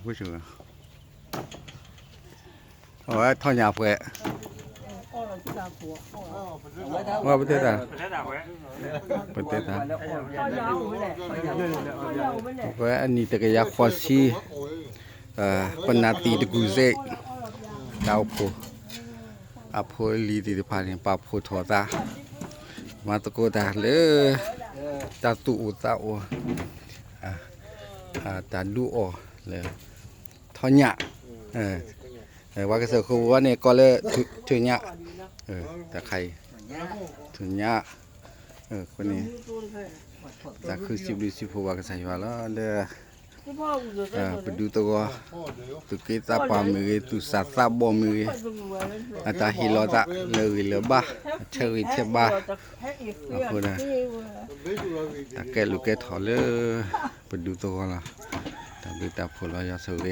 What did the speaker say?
ผู้ชื่อว่าท่อนยาเพื่อว่าประเทศอ่ะประเทศอ่ะเพราะอันนี้ตะกยาคอซีปนาตีตะกุเซดาวโพอาโพลีติพานิปาโพทอตามาตะโกดาเลตาตุอุตาโอตาดูโอเลยทอญะว่าก็เสคือว่าเนี่ยก็เลยถึงญะตะไคร้ถึงญะคนนี้ตาคือ10ว่าก็ใส่ว่าแล้วเด้อไปดูตัวตุกิตาปามือตุสัตตาบ่มือตาฮิโลตะเลยเลบะเชริเทบะคนน่ะตาแกลูกแกถอเลยไปดูตัวล่ะตาบิตาพลอยาเสเว